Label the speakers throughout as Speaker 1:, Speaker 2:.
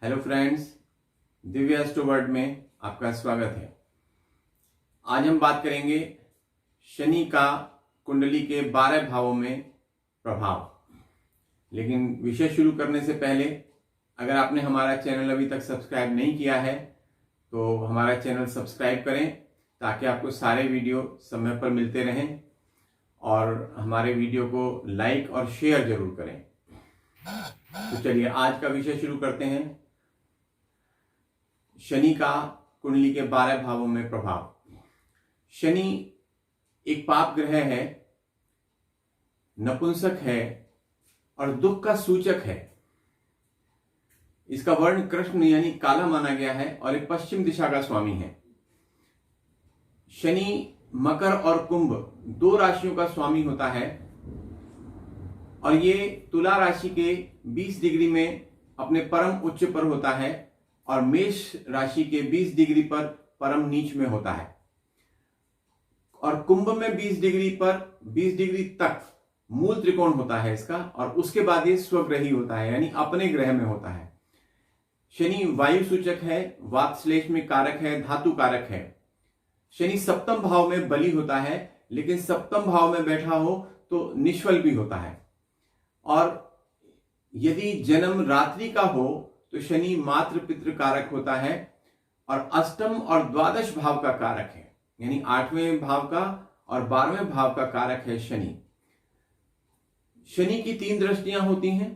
Speaker 1: Hello friends, Divya astro world में आपका स्वागत है। आज हम बात करेंगे शनि का कुंडली के 12 भावों में प्रभाव। लेकिन विषय शुरू करने से पहले अगर आपने हमारा चैनल अभी तक सब्सक्राइब नहीं किया है तो हमारा चैनल सब्सक्राइब करें ताकि आपको सारे वीडियो समय पर मिलते रहें और हमारे वीडियो को लाइक और शेयर जरूर करें। तो चलिए आज का विषय शुरू करते हैं। शनि का कुंडली के 12 भावों में प्रभाव। शनि एक पाप ग्रह है, नपुंसक है और दुख का सूचक है। इसका वर्ण कृष्ण यानी काला माना गया है और एक पश्चिम दिशा का स्वामी है। शनि मकर और कुंभ 2 राशियों का स्वामी होता है और ये तुला राशि के 20 डिग्री में अपने परम उच्च पर होता है और मेष राशि के 20 डिग्री पर परम नीच में होता है और कुंभ में 20 डिग्री पर 20 डिग्री तक मूल त्रिकोण होता है इसका और उसके बाद ये स्वग्रही होता है यानी अपने ग्रह में होता है। शनि वायु सूचक है, वातश्लेष में कारक है, धातु कारक है। शनि सप्तम भाव में बली होता है लेकिन सप्तम भाव में बैठा हो तो निष्फल भी होता है और यदि जन्म रात्रि का हो तो शनि मातृ पितृ कारक होता है और अष्टम और द्वादश भाव का कारक है यानी 8वें भाव का और 12वें भाव का कारक है शनि। शनि की 3 दृष्टियां होती हैं।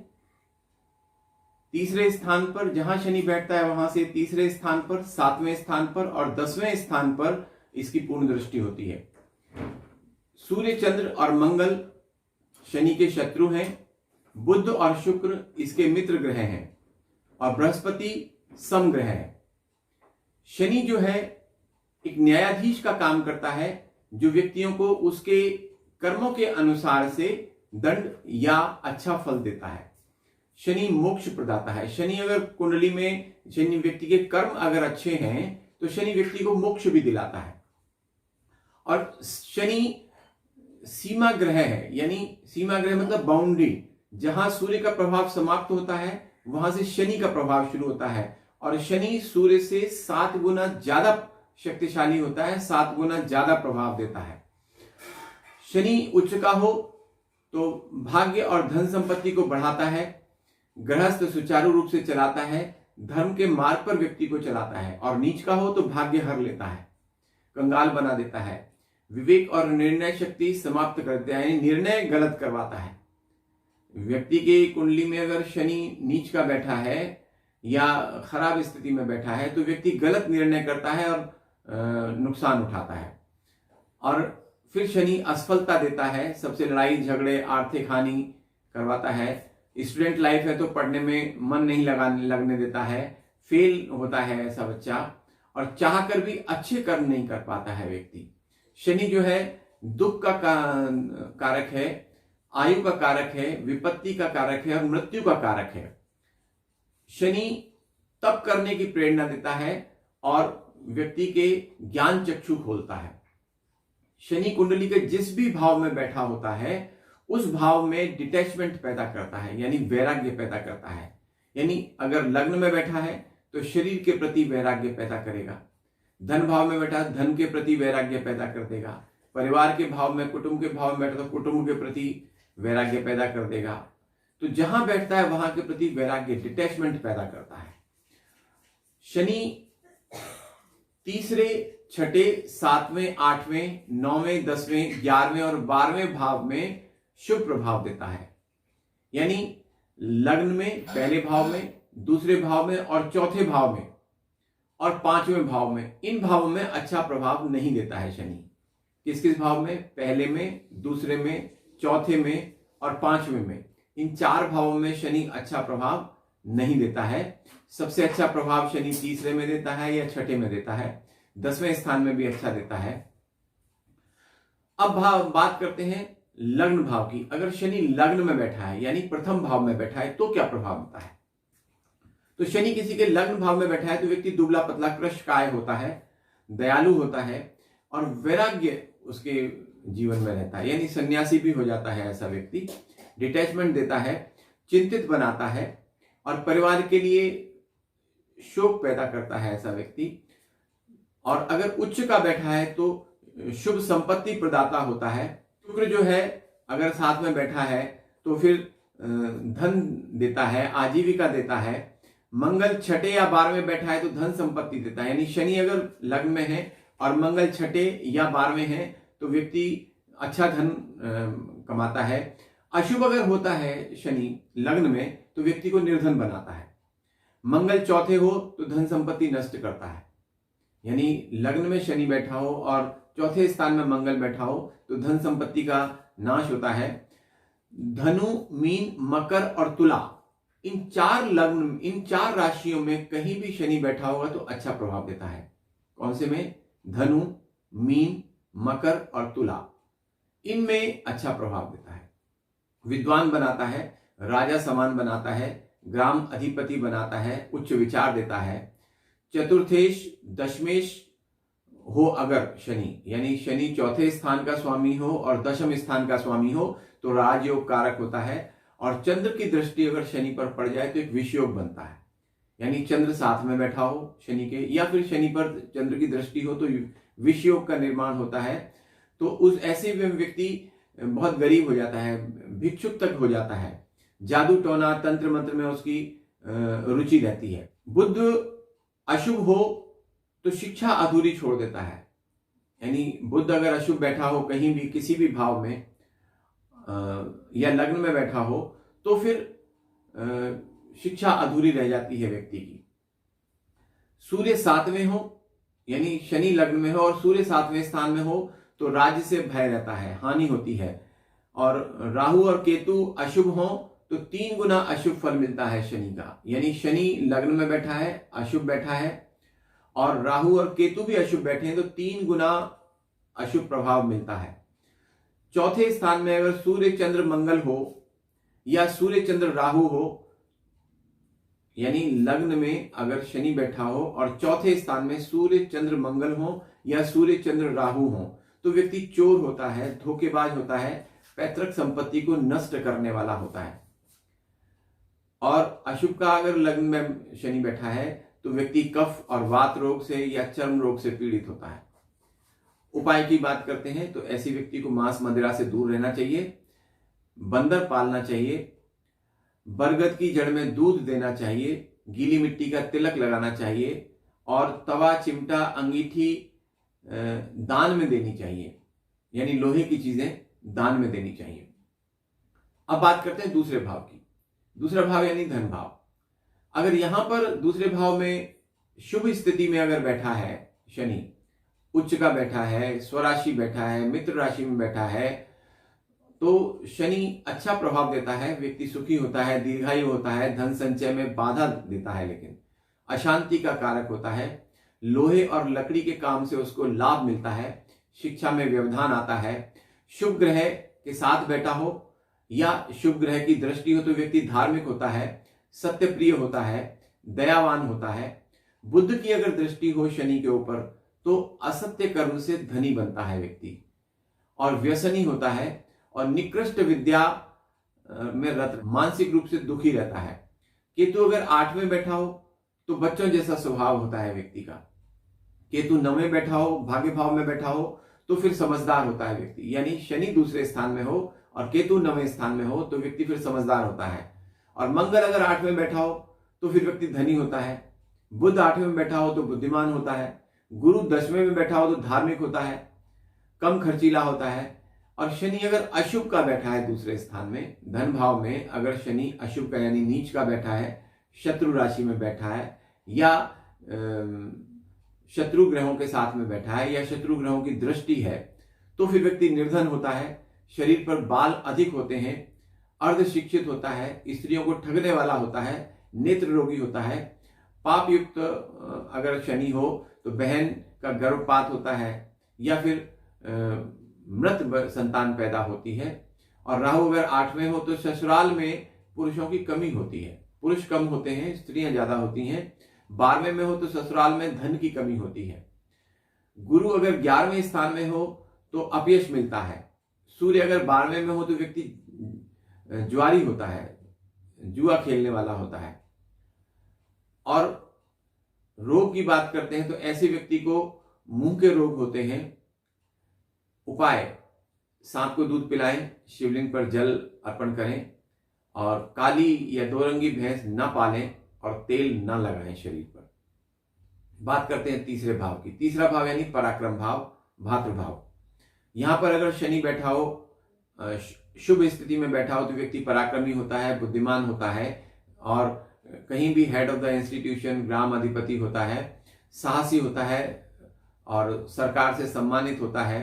Speaker 1: तीसरे स्थान पर जहां शनि बैठता है वहां से तीसरे स्थान पर, 7वें स्थान पर और 10वें स्थान पर इसकी पूर्ण दृष्टि होती है। सूर्य, चंद्र और मंगल शनि के शत्रु हैं। बुध और शुक्र इसके मित्र ग्रह हैं और बृहस्पति समग्रह है। शनि जो है एक न्यायाधीश का काम करता है जो व्यक्तियों को उसके कर्मों के अनुसार से दंड या अच्छा फल देता है। शनि मोक्ष प्रदाता है। शनि अगर कुंडली में शनि व्यक्ति के कर्म अगर अच्छे हैं तो शनि व्यक्ति को मोक्ष भी दिलाता है। और शनि सीमा ग्रह है यानी सीमा ग्रह मतलब बाउंड्री, जहां सूर्य का प्रभाव समाप्त होता है वहां से शनि का प्रभाव शुरू होता है और शनि सूर्य से 7 गुना ज्यादा शक्तिशाली होता है, 7 गुना ज्यादा प्रभाव देता है। शनि उच्च का हो तो भाग्य और धन संपत्ति को बढ़ाता है, गृहस्थ सुचारू रूप से चलाता है, धर्म के मार्ग पर व्यक्ति को चलाता है और नीच का हो तो भाग्य हर लेता है, कंगाल बना देता है, विवेक और निर्णय शक्ति समाप्त कर देता है, निर्णय गलत करवाता है। व्यक्ति की कुंडली में अगर शनि नीच का बैठा है या खराब स्थिति में बैठा है तो व्यक्ति गलत निर्णय करता है और नुकसान उठाता है। और फिर शनि असफलता देता है, सबसे लड़ाई झगड़े आर्थिक हानि करवाता है। स्टूडेंट लाइफ है तो पढ़ने में मन नहीं लगने देता है, फेल होता है ऐसा बच्चा और चाहकर भी अच्छे कर्म नहीं कर पाता है व्यक्ति। शनि जो है दुख का कारक है, आयु का कारक है, विपत्ति का कारक है और मृत्यु का कारक है। शनि तप करने की प्रेरणा देता है और व्यक्ति के ज्ञान चक्षु खोलता है। शनि कुंडली के जिस भी भाव में बैठा होता है उस भाव में डिटैचमेंट पैदा करता है यानी वैराग्य पैदा करता है। यानी अगर लग्न में बैठा है तो शरीर के प्रति वैराग्य पैदा करेगा, धन भाव में बैठा धन के प्रति वैराग्य पैदा कर देगा, परिवार के भाव में कुटुंब के भाव में बैठा तो कुटुंब के प्रति वैराग्य पैदा कर देगा। तो जहां बैठता है वहां के प्रति वैराग्य डिटैचमेंट पैदा करता है। शनि तीसरे, छठे, 7वें, 8वें, 9वें, 10वें, 11वें और 12वें भाव में शुभ प्रभाव देता है यानी लग्न में पहले भाव में, दूसरे भाव में और चौथे भाव में और 5वें भाव में, इन भावों में अच्छा प्रभाव नहीं देता है शनि। किस किस भाव में? पहले में, दूसरे में, चौथे में और 5वें में, इन 4 भावों में शनि अच्छा प्रभाव नहीं देता है। सबसे अच्छा प्रभाव शनि तीसरे में देता है या छठे में देता है, 10वें स्थान में भी अच्छा देता है। अब बात करते हैं लग्न भाव की। अगर शनि लग्न में बैठा है यानी प्रथम भाव में बैठा है तो क्या प्रभाव होता है? तो शनि किसी के लग्न भाव में बैठा है तो व्यक्ति दुबला पतला कृशकाय होता है, दयालु होता है और वैराग्य उसके जीवन में रहता है यानी सन्यासी भी हो जाता है ऐसा व्यक्ति। डिटैचमेंट देता है, चिंतित बनाता है और परिवार के लिए शोक पैदा करता है ऐसा व्यक्ति। और अगर उच्च का बैठा है तो शुभ संपत्ति प्रदाता होता है। शुक्र जो है अगर साथ में बैठा है तो फिर धन देता है, आजीविका देता है। मंगल छठे या 12वें बैठा है तो धन संपत्ति देता है। यानी शनि अगर लग्न में है और मंगल छठे या 12वें है तो व्यक्ति अच्छा धन कमाता है। अशुभ अगर होता है शनि लग्न में तो व्यक्ति को निर्धन बनाता है। मंगल चौथे हो तो धन संपत्ति नष्ट करता है। यानी लग्न में शनि बैठा हो और चौथे स्थान में मंगल बैठा हो तो धन संपत्ति का नाश होता है। धनु, मीन, मकर और तुला, इन 4 लग्न, इन 4 राशियों में कहीं भी शनि बैठा होगा तो अच्छा प्रभाव देता है। कौन से में? धनु, मीन, मकर और तुला, इनमें अच्छा प्रभाव देता है। विद्वान बनाता है, राजा समान बनाता है, ग्राम अधिपति बनाता है, उच्च विचार देता है। चतुर्थेश, दशमेश हो अगर शनि, यानी शनि चौथे स्थान का स्वामी हो और दशम स्थान का स्वामी हो तो राजयोग कारक होता है। और चंद्र की दृष्टि अगर शनि पर पड़ जाए तो एक विषयोग बनता है। यानी चंद्र साथ में बैठा हो शनि के, या फिर शनि पर चंद्र की दृष्टि हो तो विषयोग का निर्माण होता है। तो उस ऐसे में व्यक्ति बहुत गरीब हो जाता है, भिक्षुक तक हो जाता है। जादू टोना तंत्र मंत्र में उसकी रुचि रहती है। बुध अशुभ हो तो शिक्षा अधूरी छोड़ देता है। यानी बुध अगर अशुभ बैठा हो कहीं भी किसी भी भाव में या लग्न में बैठा हो तो फिर शिक्षा अधूरी रह जाती है व्यक्ति की। सूर्य 7वें हो, यानी शनि लग्न में हो और सूर्य 7वें स्थान में हो तो राज्य से भय रहता है, हानि होती है। और राहु और केतु अशुभ हो तो 3 गुना अशुभ फल मिलता है शनि का। यानी शनि लग्न में बैठा है, अशुभ बैठा है, और राहु और केतु भी अशुभ बैठे हैं तो 3 गुना अशुभ प्रभाव मिलता है। चौथे स्थान में अगर सूर्य चंद्र मंगल हो या सूर्य चंद्र राहु हो, यानी लग्न में अगर शनि बैठा हो और चौथे स्थान में सूर्य चंद्र मंगल हो या सूर्य चंद्र राहु हो तो व्यक्ति चोर होता है, धोखेबाज होता है, पैतृक संपत्ति को नष्ट करने वाला होता है। और अशुभ का अगर लग्न में शनि बैठा है तो व्यक्ति कफ और वात रोग से या चर्म रोग से पीड़ित होता है। उपाय की बात करते हैं तो ऐसे व्यक्ति को मांस मदिरा से दूर रहना चाहिए, बंदर पालना चाहिए, बरगद की जड़ में दूध देना चाहिए, गीली मिट्टी का तिलक लगाना चाहिए और तवा, चिमटा, अंगीठी दान में देनी चाहिए। यानी लोहे की चीजें दान में देनी चाहिए। अब बात करते हैं दूसरे भाव की। दूसरा भाव यानी धन भाव। अगर यहां पर दूसरे भाव में शुभ स्थिति में अगर बैठा है शनि, उच्च का बैठा है, स्वराशि बैठा है, मित्र राशि में बैठा है तो शनि अच्छा प्रभाव देता है। व्यक्ति सुखी होता है, दीर्घायु होता है, धन संचय में बाधा देता है, लेकिन अशांति का कारक होता है। लोहे और लकड़ी के काम से उसको लाभ मिलता है, शिक्षा में व्यवधान आता है। शुभ ग्रह के साथ बैठा हो या शुभ ग्रह की दृष्टि हो तो व्यक्ति धार्मिक होता है, सत्य प्रिय होता है, दयावान होता है। बुध की अगर दृष्टि हो शनि के ऊपर तो असत्य कर्म से धनी बनता है व्यक्ति और व्यसनी होता है और निकृष्ट विद्या में रत, मानसिक रूप से दुखी रहता है। केतु अगर 8वें बैठा हो तो बच्चों जैसा स्वभाव होता है व्यक्ति का। केतु 9वें बैठा हो, भाग्य भाव में बैठा हो तो फिर समझदार होता है व्यक्ति। यानी शनि दूसरे स्थान में हो और केतु 9वें स्थान में हो तो व्यक्ति फिर समझदार होता है। और मंगल अगर 8वें बैठा हो तो फिर व्यक्ति धनी होता है। बुध 8वें में बैठा हो तो बुद्धिमान होता है। गुरु 10वें में बैठा हो तो धार्मिक होता है, कम खर्चीला होता है। और शनि अगर अशुभ का बैठा है दूसरे स्थान में, धन भाव में अगर शनि अशुभ का यानी नीच का बैठा है, शत्रु राशि में बैठा है या शत्रु ग्रहों के साथ में बैठा है या शत्रु ग्रहों की दृष्टि है तो फिर व्यक्ति निर्धन होता है, शरीर पर बाल अधिक होते हैं, अर्ध शिक्षित होता है, स्त्रियों को ठगने वाला होता है, नेत्र रोगी होता है। पाप युक्त अगर शनि हो तो बहन का गर्भपात होता है या फिर मृत संतान पैदा होती है। और राहु अगर 8वें हो तो ससुराल में पुरुषों की कमी होती है, पुरुष कम होते हैं, स्त्रियां ज्यादा होती हैं। 12वें में हो तो ससुराल में धन की कमी होती है। गुरु अगर 11वें स्थान में हो तो अपयश मिलता है। सूर्य अगर 12वें में हो तो व्यक्ति जुआरी होता है, जुआ खेलने वाला होता है। और रोग की बात करते हैं तो ऐसे व्यक्ति को मुंह के रोग होते हैं। उपाय: सांप को दूध पिलाएं, शिवलिंग पर जल अर्पण करें और काली या 2 रंगी भैंस न पालें और तेल न लगाएं शरीर पर। बात करते हैं तीसरे भाव की। तीसरा भाव यानी पराक्रम भाव, भातृभाव। यहां पर अगर शनि बैठा हो, शुभ स्थिति में बैठा हो, तो व्यक्ति पराक्रमी होता है, बुद्धिमान होता है और कहीं भी हेड ऑफ द इंस्टीट्यूशन, ग्राम अधिपति होता है, साहसी होता है और सरकार से सम्मानित होता है,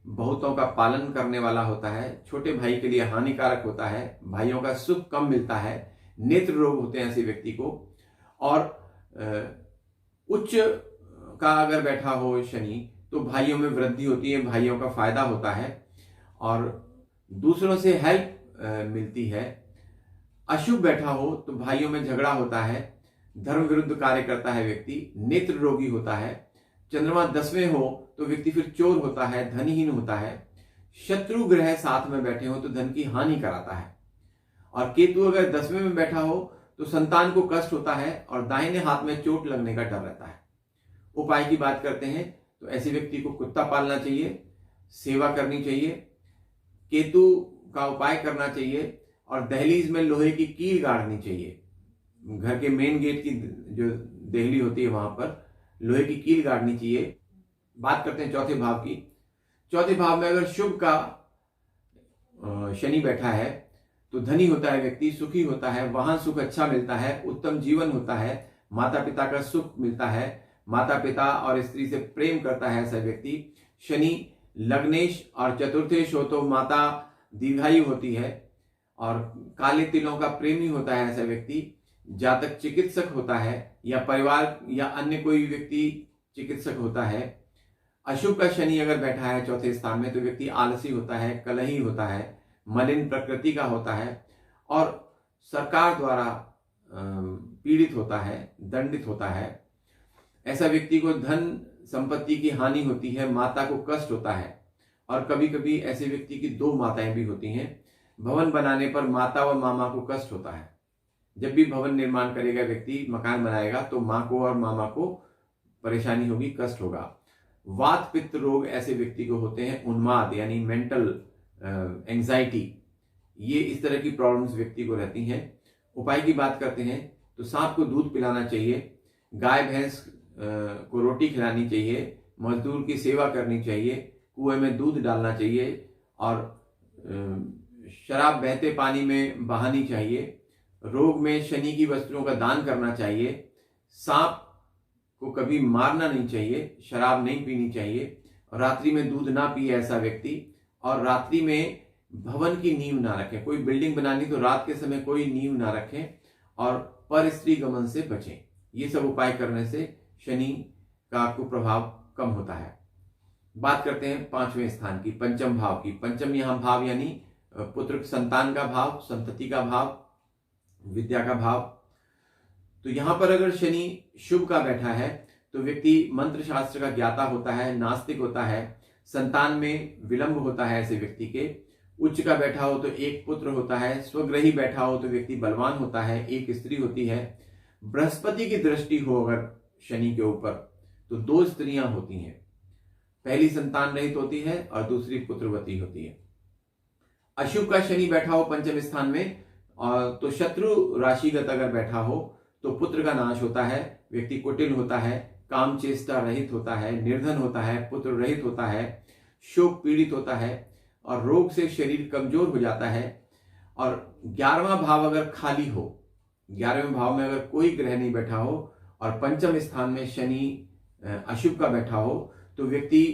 Speaker 1: बहुतों का पालन करने वाला होता है, छोटे भाई के लिए हानिकारक होता है, भाइयों का सुख कम मिलता है, नेत्र रोग होते हैं ऐसे व्यक्ति को, और उच्च का अगर बैठा हो शनि तो भाइयों में वृद्धि होती है, भाइयों का फायदा होता है और दूसरों से हेल्प मिलती है। अशुभ बैठा हो तो भाइयों में झगड़ा होता है, धर्म विरुद्ध कार्य करता है व्यक्ति, नेत्र रोगी होता है। चंद्रमा 10वें हो तो व्यक्ति फिर चोर होता है, धनहीन होता है। शत्रु ग्रह साथ में बैठे हो तो धन की हानि कराता है। और केतु अगर 10वें में बैठा हो तो संतान को कष्ट होता है और दाहिने हाथ में चोट लगने का डर रहता है। उपाय की बात करते हैं तो ऐसे व्यक्ति को कुत्ता पालना चाहिए, सेवा करनी चाहिए, केतु का उपाय करना चाहिए और दहलीज में लोहे की कील गाड़नी चाहिए। घर के मेन गेट की जो देहली होती है वहां पर लोहे की कील गाड़नी चाहिए। बात करते हैं चौथे भाव की। चौथे भाव में अगर शुभ का शनि बैठा है तो धनी होता है व्यक्ति, सुखी होता है, वाहन सुख अच्छा मिलता है, उत्तम जीवन होता है, माता पिता का सुख मिलता है, माता पिता और स्त्री से प्रेम करता है ऐसा व्यक्ति। शनि लग्नेश और चतुर्थेश हो तो माता दीर्घायु होती है और काले तिलों का प्रेमी होता है ऐसा व्यक्ति। जातक चिकित्सक होता है या परिवार या अन्य कोई व्यक्ति चिकित्सक होता है। अशुभ का शनि अगर बैठा है चौथे स्थान में तो व्यक्ति आलसी होता है, कलही होता है, मलिन प्रकृति का होता है और सरकार द्वारा पीड़ित होता है, दंडित होता है। ऐसा व्यक्ति को धन संपत्ति की हानि होती है, माता को कष्ट होता है और कभी कभी ऐसे व्यक्ति की 2 माताएं भी होती हैं। भवन बनाने पर माता व मामा को कष्ट होता है। जब भी भवन निर्माण करेगा व्यक्ति, मकान बनाएगा तो माँ को और मामा को परेशानी होगी, कष्ट होगा। वात पित्त रोग ऐसे व्यक्ति को होते हैं, उन्माद यानी मेंटल एंजाइटी, ये इस तरह की प्रॉब्लम्स व्यक्ति को रहती हैं। उपाय की बात करते हैं तो सांप को दूध पिलाना चाहिए, गाय भैंस को रोटी खिलानी चाहिए, मजदूर की सेवा करनी चाहिए, कुएं में दूध डालना चाहिए और शराब बहते पानी में बहानी चाहिए। रोग में शनि की वस्तुओं का दान करना चाहिए। सांप को कभी मारना नहीं चाहिए, शराब नहीं पीनी चाहिए, रात्रि में दूध ना पिए ऐसा व्यक्ति, और रात्रि में भवन की नींव ना रखें। कोई बिल्डिंग बनानी तो रात के समय कोई नींव ना रखें और पर स्त्री गमन से बचें। ये सब उपाय करने से शनि का कुप्रभाव कम होता है। बात करते हैं 5वें स्थान की, पंचम भाव की। पंचम यहाँ भाव यानी पुत्र संतान का भाव, संतति का भाव, विद्या का भाव। तो यहां पर अगर शनि शुभ का बैठा है तो व्यक्ति मंत्र शास्त्र का ज्ञाता होता है, नास्तिक होता है, संतान में विलंब होता है ऐसे व्यक्ति के। उच्च का बैठा हो तो एक पुत्र होता है, स्वग्रही बैठा हो तो व्यक्ति बलवान होता है, एक स्त्री होती है। बृहस्पति की दृष्टि हो अगर शनि के ऊपर तो 2 स्त्रियां होती हैं, पहली संतान रहित होती है और दूसरी पुत्रवती होती है। अशुभ का शनि बैठा हो पंचम स्थान में और तो शत्रु राशिगत अगर बैठा हो तो पुत्र का नाश होता है, व्यक्ति कुटिल होता है, काम चेष्टा रहित होता है, निर्धन होता है, पुत्र रहित होता है, शोक पीड़ित होता है और रोग से शरीर कमजोर हो जाता है। और 11वां भाव अगर खाली हो, 11वें भाव में अगर कोई ग्रह नहीं बैठा हो और पंचम स्थान में शनि अशुभ का बैठा हो तो व्यक्ति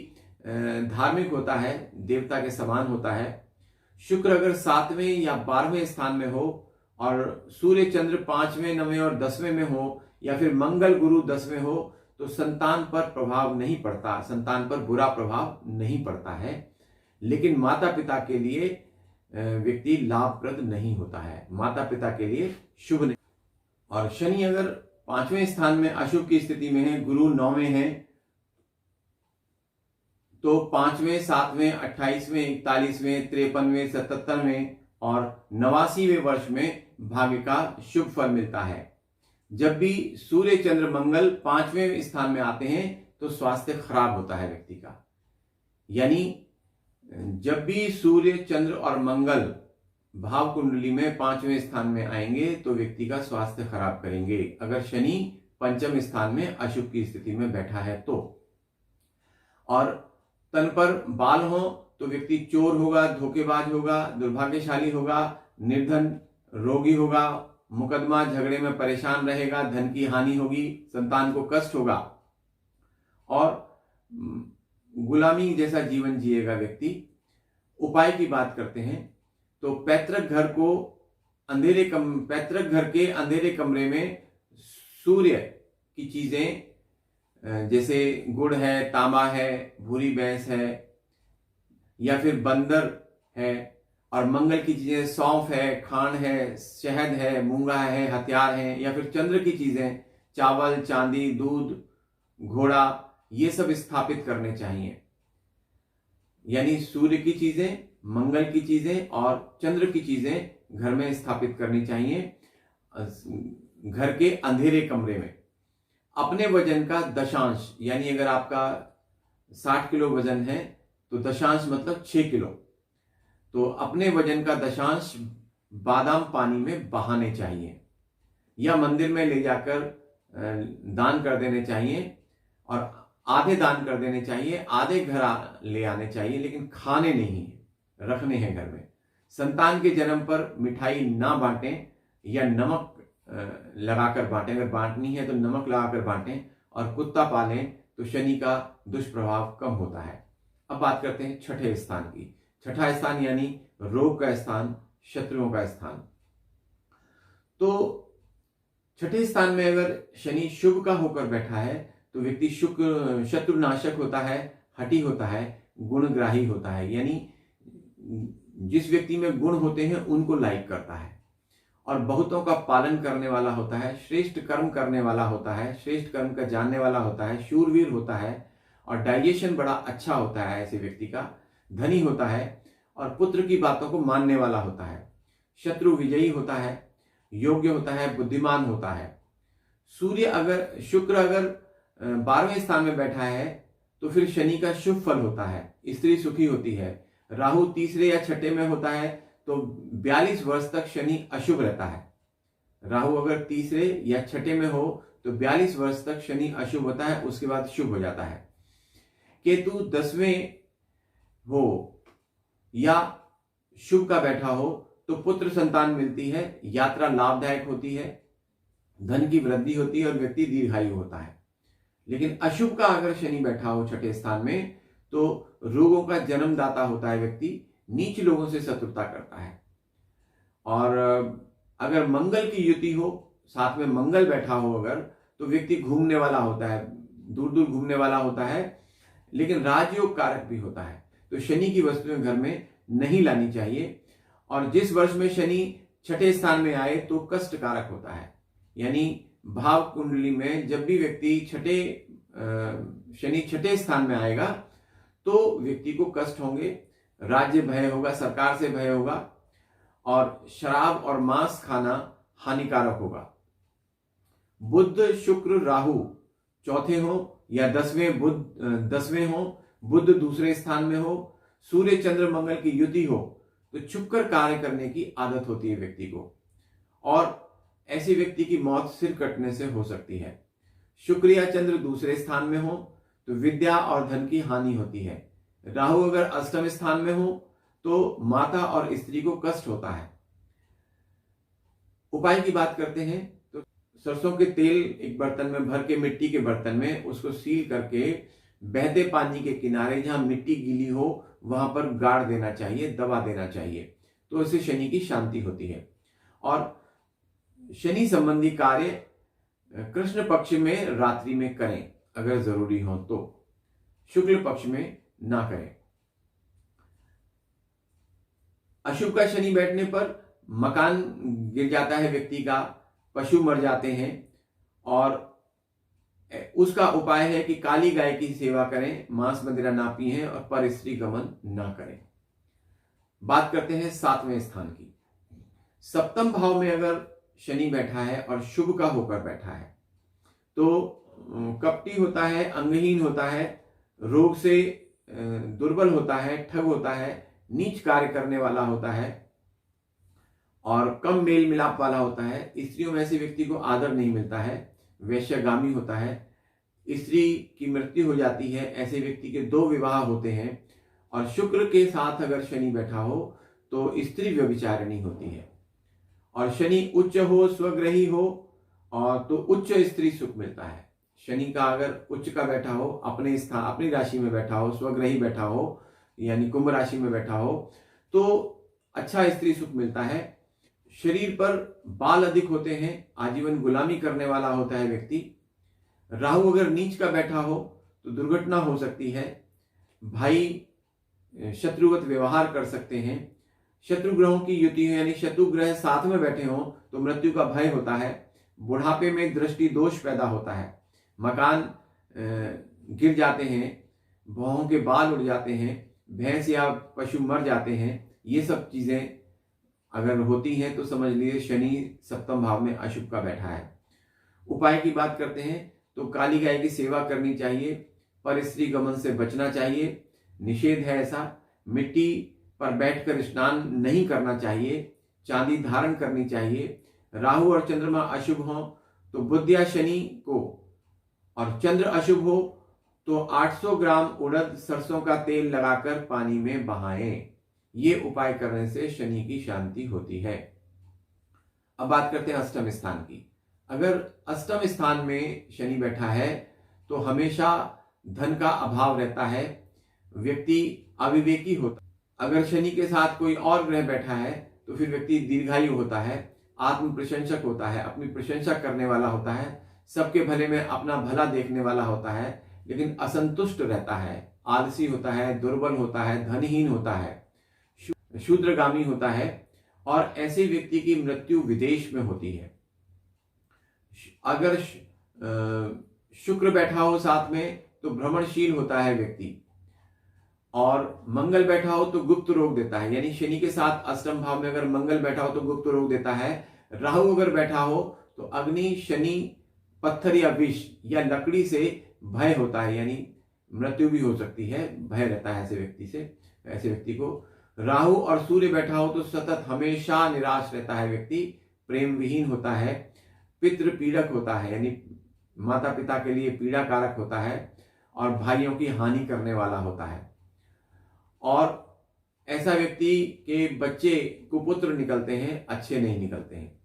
Speaker 1: धार्मिक होता है, देवता के समान होता है। शुक्र अगर 7वें या 12वें स्थान में हो और सूर्य चंद्र 5वें, 9वें और 10वें में हो या फिर मंगल गुरु 10वें हो तो संतान पर प्रभाव नहीं पड़ता, संतान पर बुरा प्रभाव नहीं पड़ता है, लेकिन माता पिता के लिए व्यक्ति लाभप्रद नहीं होता है, माता पिता के लिए शुभ नहीं। और शनि अगर 5वें स्थान में अशुभ की स्थिति में है, गुरु 9वें है तो 5वें, 7वें, 28वें, 41वें, 53वें, 77वें और 89वें वर्ष में भाग्य का शुभ फल मिलता है। जब भी सूर्य चंद्र मंगल 5वें स्थान में आते हैं तो स्वास्थ्य खराब होता है व्यक्ति का। यानी जब भी सूर्य चंद्र और मंगल भाव कुंडली में 5वें स्थान में आएंगे तो व्यक्ति का स्वास्थ्य खराब करेंगे। अगर शनि 5वें स्थान में अशुभ की स्थिति में बैठा है तो, और तन पर बाल हो तो व्यक्ति चोर होगा, धोखेबाज होगा, दुर्भाग्यशाली होगा, निर्धन, रोगी होगा, मुकदमा झगड़े में परेशान रहेगा, धन की हानि होगी, संतान को कष्ट होगा और गुलामी जैसा जीवन जिएगा व्यक्ति। उपाय की बात करते हैं तो पैतृक घर के अंधेरे कमरे में सूर्य की चीजें जैसे गुड़ है, तांबा है, भूरी भैंस है या फिर बंदर है, और मंगल की चीजें सौंफ है, खांड है, शहद है, मूंगा है, हथियार है, या फिर चंद्र की चीजें चावल, चांदी, दूध, घोड़ा, ये सब स्थापित करने चाहिए। यानी सूर्य की चीजें, मंगल की चीजें और चंद्र की चीजें घर में स्थापित करनी चाहिए घर के अंधेरे कमरे में। अपने वजन का दशांश, यानी अगर आपका 60 किलो वजन है तो दशांश मतलब 6 किलो, तो अपने वजन का दशांश बादाम पानी में बहाने चाहिए या मंदिर में ले जाकर दान कर देने चाहिए, और आधे दान कर देने चाहिए, आधे घर ले आने चाहिए, लेकिन खाने नहीं, रखने हैं घर में। संतान के जन्म पर मिठाई ना बांटें या नमक लगाकर बांटें, अगर बांटनी है तो नमक लगाकर बांटें, और कुत्ता पालें तो शनि का दुष्प्रभाव कम होता है। अब बात करते हैं छठे स्थान की। छठा स्थान यानी रोग का स्थान, शत्रुओं का स्थान। तो छठे स्थान में अगर शनि शुभ का होकर बैठा है तो व्यक्ति शत्रुनाशक होता है, हठी होता है, गुणग्राही होता है। यानी जिस व्यक्ति में गुण होते हैं उनको लाइक करता है, और बहुतों का पालन करने वाला होता है, श्रेष्ठ कर्म करने वाला होता है, श्रेष्ठ कर्म का जानने वाला होता है, शूरवीर होता है, और डाइजेशन बड़ा अच्छा होता है ऐसे व्यक्ति का, धनी होता है, और पुत्र की बातों को मानने वाला होता है, शत्रु विजयी होता है, योग्य होता है, बुद्धिमान होता है। शुक्र अगर 12वें स्थान में बैठा है तो फिर शनि का शुभ फल होता है, स्त्री सुखी होती है। राहु तीसरे या छठे में होता है तो 42 वर्ष तक शनि अशुभ रहता है। राहु अगर तीसरे या छठे में हो तो 42 वर्ष तक शनि अशुभ होता है, उसके बाद शुभ हो जाता है। केतु 10वें हो या शुभ का बैठा हो तो पुत्र संतान मिलती है, यात्रा लाभदायक होती है, धन की वृद्धि होती है और व्यक्ति दीर्घायु होता है। लेकिन अशुभ का अगर शनि बैठा हो छठे स्थान में तो रोगों का जन्मदाता होता है व्यक्ति, नीच लोगों से शत्रुता करता है। और अगर मंगल की युति हो, साथ में मंगल बैठा हो अगर, तो व्यक्ति घूमने वाला होता है, दूर दूर घूमने वाला होता है, लेकिन राजयोग कारक भी होता है। तो शनि की वस्तुएं घर में नहीं लानी चाहिए। और जिस वर्ष में शनि छठे स्थान में आए तो कष्ट कारक होता है। यानी भाव कुंडली में जब भी व्यक्ति शनि छठे स्थान में आएगा तो व्यक्ति को कष्ट होंगे, राज्य भय होगा, सरकार से भय होगा, और शराब और मांस खाना हानिकारक होगा। बुध शुक्र राहु चौथे हो या 10वें हो, बुध दूसरे स्थान में हो, सूर्य चंद्र मंगल की युति हो तो छुपकर कार्य करने की आदत होती है व्यक्ति को, और ऐसे व्यक्ति की मौत सिर कटने से हो सकती है। शुक्र या चंद्र दूसरे स्थान में हो तो विद्या और धन की हानि होती है। राहु अगर अष्टम स्थान में हो तो माता और स्त्री को कष्ट होता है। उपाय की बात करते हैं तो सरसों के तेल एक बर्तन में भर के, मिट्टी के बर्तन में उसको सील करके बहते पानी के किनारे जहां मिट्टी गीली हो वहां पर गाड़ देना चाहिए, दबा देना चाहिए, तो इससे शनि की शांति होती है। और शनि संबंधी कार्य कृष्ण पक्ष में रात्रि में करें अगर जरूरी हो तो, शुक्ल पक्ष में ना करें। अशुभ का शनि बैठने पर मकान गिर जाता है व्यक्ति का, पशु मर जाते हैं, और उसका उपाय है कि काली गाय की सेवा करें, मांस मदिरा ना पिएं और पर स्त्री गमन ना करें। बात करते हैं 7वें स्थान की। सप्तम भाव में अगर शनि बैठा है और शुभ का होकर बैठा है तो कपटी होता है, अंगहीन होता है, रोग से दुर्बल होता है, ठग होता है, नीच कार्य करने वाला होता है और कम मेल मिलाप वाला होता है। स्त्रियों में ऐसे व्यक्ति को आदर नहीं मिलता है, वैश्यगामी होता है, स्त्री की मृत्यु हो जाती है, ऐसे व्यक्ति के 2 विवाह होते हैं। और शुक्र के साथ अगर शनि बैठा हो तो स्त्री व्यभिचारिणी होती है। और शनि उच्च हो, स्वग्रही हो और तो उच्च स्त्री सुख मिलता है। शनि का अगर उच्च का बैठा हो, अपने स्थान अपनी राशि में बैठा हो, स्वग्रही बैठा हो यानी कुंभ राशि में बैठा हो तो अच्छा स्त्री सुख मिलता है। शरीर पर बाल अधिक होते हैं, आजीवन गुलामी करने वाला होता है व्यक्ति। राहु अगर नीच का बैठा हो तो दुर्घटना हो सकती है, भाई शत्रुवत व्यवहार कर सकते हैं। शत्रु ग्रहों की युति हो यानी शत्रु ग्रह साथ में बैठे हों तो मृत्यु का भय होता है। बुढ़ापे में दृष्टि दोष पैदा होता है, मकान गिर जाते हैं, भौहों के बाल उड़ जाते हैं, भैंस या पशु मर जाते हैं। ये सब चीजें अगर होती हैं तो समझ लीजिए शनि सप्तम भाव में अशुभ का बैठा है। उपाय की बात करते हैं तो काली गाय की सेवा करनी चाहिए, पर स्त्री गमन से बचना चाहिए, निषेध है ऐसा। मिट्टी पर बैठकर स्नान नहीं करना चाहिए, चांदी धारण करनी चाहिए। राहु और चंद्रमा अशुभ हो तो बुध या शनि को और चंद्र अशुभ हो तो 800 ग्राम उड़द सरसों का तेल लगाकर पानी में बहाएं। ये उपाय करने से शनि की शांति होती है। अब बात करते हैं अष्टम स्थान की। अगर अष्टम स्थान में शनि बैठा है तो हमेशा धन का अभाव रहता है, व्यक्ति अविवेकी होता है। अगर शनि के साथ कोई और ग्रह बैठा है तो फिर व्यक्ति दीर्घायु होता है, आत्म प्रशंसक होता है, अपनी प्रशंसा करने वाला होता है, सबके भले में अपना भला देखने वाला होता है, लेकिन असंतुष्ट रहता है, आलसी होता है, दुर्बल होता है, धनहीन होता है, शूद्रगामी होता है और ऐसे व्यक्ति की मृत्यु विदेश में होती है। अगर शुक्र बैठा हो साथ में तो भ्रमणशील होता है व्यक्ति और मंगल बैठा हो तो गुप्त रोग देता है, यानी शनि के साथ अष्टम भाव में अगर मंगल बैठा हो तो गुप्त रोग देता है। राहु अगर बैठा हो तो अग्नि, शनि, पत्थर या विष या लकड़ी से भय होता है, यानी मृत्यु भी हो सकती है, भय रहता है ऐसे व्यक्ति से। ऐसे व्यक्ति को राहु और सूर्य बैठा हो तो सतत हमेशा निराश रहता है व्यक्ति, प्रेम विहीन होता है, पितृ पीड़क होता है, यानी माता पिता के लिए पीड़ा कारक होता है और भाइयों की हानि करने वाला होता है। और ऐसा व्यक्ति के बच्चे कुपुत्र निकलते हैं, अच्छे नहीं निकलते हैं।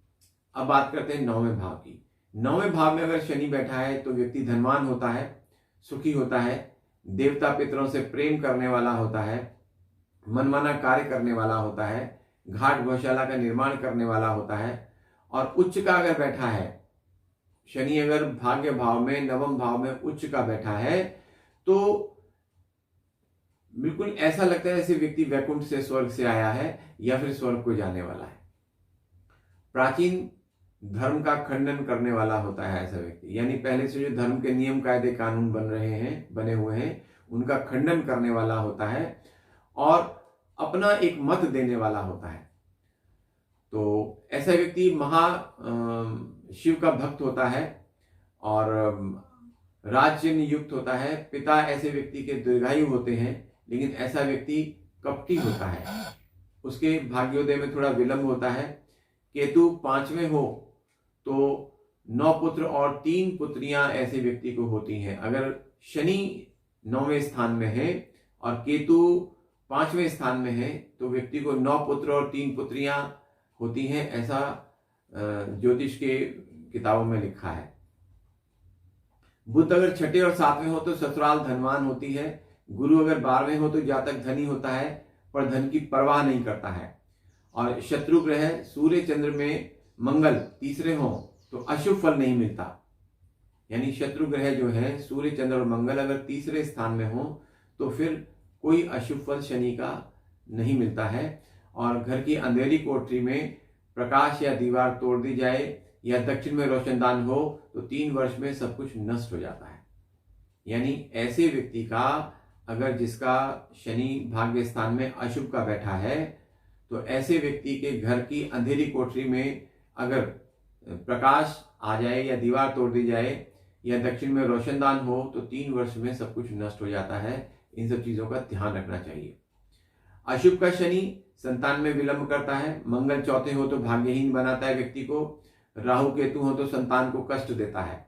Speaker 1: अब बात करते हैं 9वें भाव की। 9वें भाव में अगर शनि बैठा है तो व्यक्ति धनवान होता है, सुखी होता है, देवता पितरों से प्रेम करने वाला होता है, मनमाना कार्य करने वाला होता है, घाट गौशाला का निर्माण करने वाला होता है। और उच्च का अगर बैठा है शनि, अगर भाग्य भाव में 9वें भाव में उच्च का बैठा है तो बिल्कुल ऐसा लगता है जैसे व्यक्ति वैकुंठ से, स्वर्ग से आया है या फिर स्वर्ग को जाने वाला है। प्राचीन धर्म का खंडन करने वाला होता है ऐसा व्यक्ति, यानी पहले से जो धर्म के नियम कायदे कानून बने हुए हैं उनका खंडन करने वाला होता है और अपना एक मत देने वाला होता है। तो ऐसा व्यक्ति शिव का भक्त होता है और राज्य युक्त होता है। पिता ऐसे व्यक्ति के दीर्घायु होते हैं, लेकिन ऐसा व्यक्ति कपटी होता है, उसके भाग्योदय में थोड़ा विलंब होता है। केतु 5वें हो तो 9 पुत्र और 3 पुत्रियां ऐसे व्यक्ति को होती हैं। अगर शनि 9वें स्थान में है और केतु 5वें स्थान में है तो व्यक्ति को 9 पुत्र और 3 पुत्रियां होती हैं, ऐसा ज्योतिष के किताबों में लिखा है। बुध अगर 6ठे और 7वें हो तो ससुराल धनवान होती है। गुरु अगर 12वें हो तो जातक धनी होता है पर धन की परवाह नहीं करता है। और शत्रु ग्रह सूर्य चंद्र में मंगल 3रे हो तो अशुभ फल नहीं मिलता, यानी शत्रु ग्रह जो है सूर्य चंद्र और मंगल अगर 3रे स्थान में हो तो फिर कोई अशुभ फल शनि का नहीं मिलता है। और घर की अंधेरी कोठरी में प्रकाश या दीवार तोड़ दी जाए या दक्षिण में रोशनदान हो तो 3 वर्ष में सब कुछ नष्ट हो जाता है। यानी ऐसे व्यक्ति का अगर जिसका शनि भाग्य स्थान में अशुभ का बैठा है तो ऐसे व्यक्ति के घर की अंधेरी कोठरी में अगर प्रकाश आ जाए या दीवार तोड़ दी जाए या दक्षिण में रोशनदान हो तो 3 वर्ष में सब कुछ नष्ट हो जाता है। इन सब चीजों का ध्यान रखना चाहिए। अशुभ का शनि संतान में विलंब करता है। मंगल चौथे हो तो भाग्यहीन बनाता है व्यक्ति को। राहु केतु हो तो संतान को कष्ट देता है।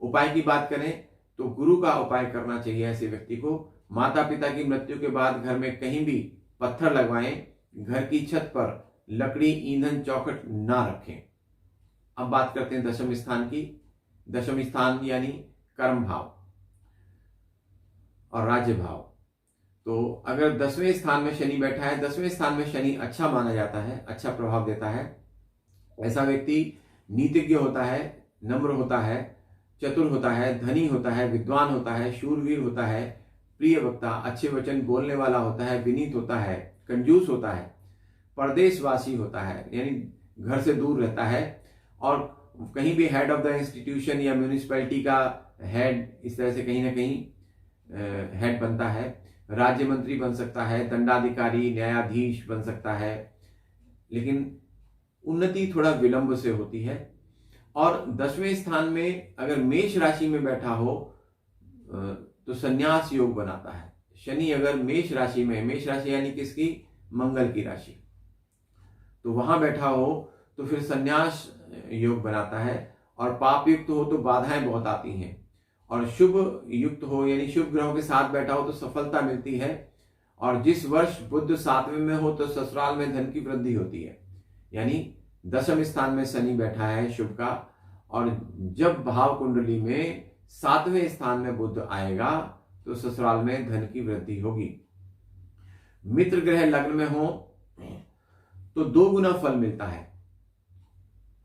Speaker 1: उपाय की बात करें तो गुरु का उपाय करना चाहिए ऐसे व्यक्ति को। माता पिता की मृत्यु के बाद घर में कहीं भी पत्थर लगवाएं। घर की छत पर लकड़ी, ईंधन, चौखट ना रखें। अब बात करते हैं दशम स्थान की। दशम स्थान यानी कर्म भाव और राज्य भाव। तो अगर 10वें स्थान में शनि बैठा है, 10वें स्थान में शनि अच्छा माना जाता है, अच्छा प्रभाव देता है। ऐसा व्यक्ति नीतिज्ञ होता है, नम्र होता है, चतुर होता है, धनी होता है, विद्वान होता है, शूरवीर होता है, प्रिय वक्ता, अच्छे वचन बोलने वाला होता है, विनीत होता है, कंजूस होता है, परदेशवासी होता है यानी घर से दूर रहता है और कहीं भी हेड ऑफ द इंस्टीट्यूशन या म्यूनिसिपैलिटी का हेड, इस तरह से कहीं ना कहीं हेड बनता है। राज्य मंत्री बन सकता है, दंडाधिकारी, न्यायाधीश बन सकता है, लेकिन उन्नति थोड़ा विलंब से होती है। और 10वें स्थान में अगर मेष राशि में बैठा हो तो संन्यास योग बनाता है। शनि अगर मेष राशि में, मेष राशि यानी किसकी, मंगल की राशि, तो वहां बैठा हो तो फिर संन्यास योग बनाता है। और पाप युक्त हो तो बाधाएं बहुत आती हैं, और शुभ युक्त हो यानी शुभ ग्रहों के साथ बैठा हो तो सफलता मिलती है। और जिस वर्ष बुध 7वें में हो तो ससुराल में धन की वृद्धि होती है। यानी दशम स्थान में शनि बैठा है शुभ का, और जब भाव कुंडली में 7वें स्थान में बुध आएगा तो ससुराल में धन की वृद्धि होगी। मित्र ग्रह लग्न में हो तो 2 गुना फल मिलता है।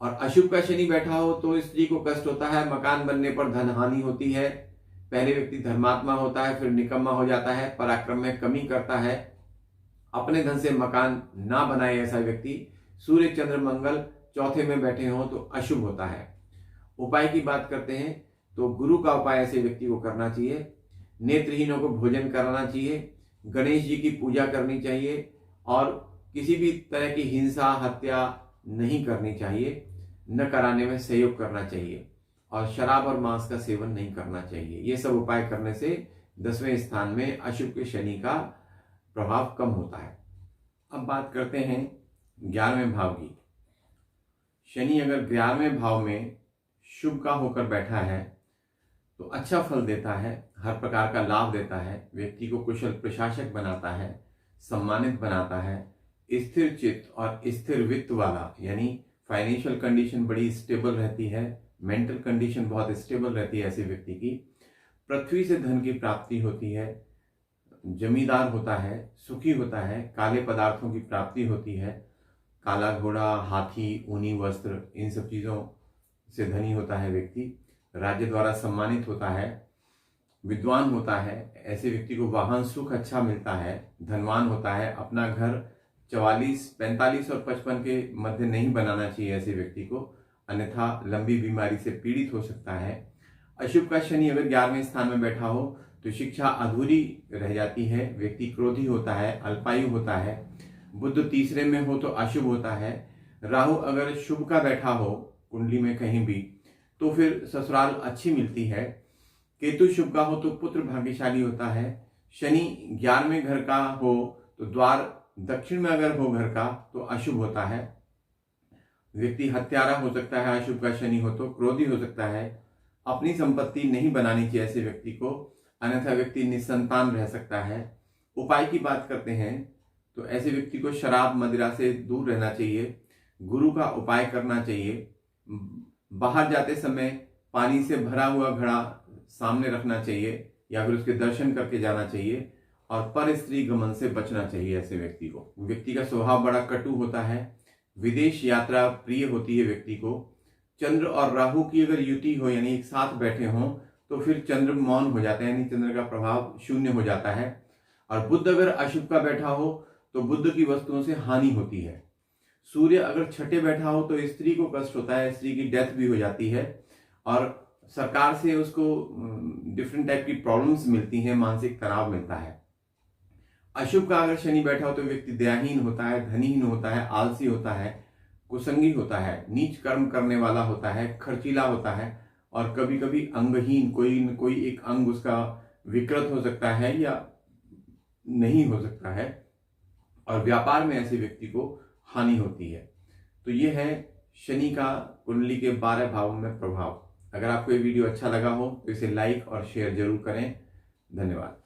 Speaker 1: और अशुभ का शनि बैठा हो तो स्त्री को कष्ट होता है, मकान बनने पर धन हानि होती है। पहले व्यक्ति धर्मात्मा होता है, फिर निकम्मा हो जाता है, पराक्रम में कमी करता है। अपने धन से मकान ना बनाए ऐसा व्यक्ति। सूर्य, चंद्र, मंगल चौथे में बैठे हो तो अशुभ होता है। उपाय की बात करते हैं तो गुरु का उपाय ऐसे व्यक्ति को करना चाहिए। नेत्रहीनों को भोजन कराना चाहिए, गणेश जी की पूजा करनी चाहिए, और किसी भी तरह की हिंसा, हत्या नहीं करनी चाहिए, न कराने में सहयोग करना चाहिए, और शराब और मांस का सेवन नहीं करना चाहिए। ये सब उपाय करने से 10वें स्थान में अशुभ के शनि का प्रभाव कम होता है। अब बात करते हैं 11वें भाव की। शनि अगर 11वें भाव में शुभ का होकर बैठा है तो अच्छा फल देता है, हर प्रकार का लाभ देता है, व्यक्ति को कुशल प्रशासक बनाता है, सम्मानित बनाता है, स्थिर चित्त और स्थिर वित्त वाला, यानी फाइनेंशियल कंडीशन बड़ी स्टेबल रहती है, मेंटल कंडीशन बहुत स्टेबल रहती है ऐसे व्यक्ति की। पृथ्वी से धन की प्राप्ति होती है, जमींदार होता है, सुखी होता है, काले पदार्थों की प्राप्ति होती है, काला घोड़ा, हाथी, ऊनी वस्त्र, इन सब चीज़ों से धनी होता है व्यक्ति, राज्य द्वारा सम्मानित होता है, विद्वान होता है, ऐसे व्यक्ति को वाहन सुख अच्छा मिलता है, धनवान होता है। अपना घर 44, 45 और 55 के मध्य नहीं बनाना चाहिए ऐसे व्यक्ति को, अन्यथा लंबी बीमारी से पीड़ित हो सकता है। अशुभ का शनि अगर 11वें स्थान में बैठा हो तो शिक्षा अधूरी रह जाती है, व्यक्ति क्रोधी होता है, अल्पायु होता है। बुध तीसरे में हो तो अशुभ होता है। राहु अगर शुभ का बैठा हो कुंडली में कहीं भी तो फिर ससुराल अच्छी मिलती है। केतु शुभ का हो तो पुत्र भाग्यशाली होता है। शनि 11वें घर का हो तो द्वार दक्षिण में अगर हो घर का तो अशुभ होता है। व्यक्ति हत्यारा हो सकता है, अशुभ का शनि हो तो क्रोधी हो सकता है। अपनी संपत्ति नहीं बनानी चाहिए ऐसे व्यक्ति को, अन्यथा व्यक्ति निसंतान रह सकता है। उपाय की बात करते हैं तो ऐसे व्यक्ति को शराब मदिरा से दूर रहना चाहिए, गुरु का उपाय करना चाहिए, बाहर जाते समय पानी से भरा हुआ घड़ा सामने रखना चाहिए या फिर उसके दर्शन करके जाना चाहिए, और पर स्त्री गमन से बचना चाहिए ऐसे व्यक्ति को। व्यक्ति का स्वभाव बड़ा कटु होता है, विदेश यात्रा प्रिय होती है व्यक्ति को। चंद्र और राहु की अगर युति हो यानी एक साथ बैठे हों तो फिर चंद्र मौन हो जाता है, यानी चंद्र का प्रभाव शून्य हो जाता है। और बुध अगर अशुभ का बैठा हो तो बुध की वस्तुओं से हानि होती है। सूर्य अगर छठे बैठा हो तो स्त्री को कष्ट होता है, स्त्री की डेथ भी हो जाती है, और सरकार से उसको डिफरेंट टाइप की प्रॉब्लम्स मिलती हैं, मानसिक तनाव मिलता है। अशुभ का अगर शनि बैठा हो तो व्यक्ति दयाहीन होता है, धनीहीन होता है, आलसी होता है, कुसंगी होता है, नीच कर्म करने वाला होता है, खर्चीला होता है और कभी कभी अंगहीन, कोई न कोई एक अंग उसका विकृत हो सकता है या नहीं हो सकता है, और व्यापार में ऐसे व्यक्ति को हानि होती है। तो ये है शनि का कुंडली के 12 भावों में प्रभाव। अगर आपको ये वीडियो अच्छा लगा हो तो इसे लाइक और शेयर जरूर करें। धन्यवाद।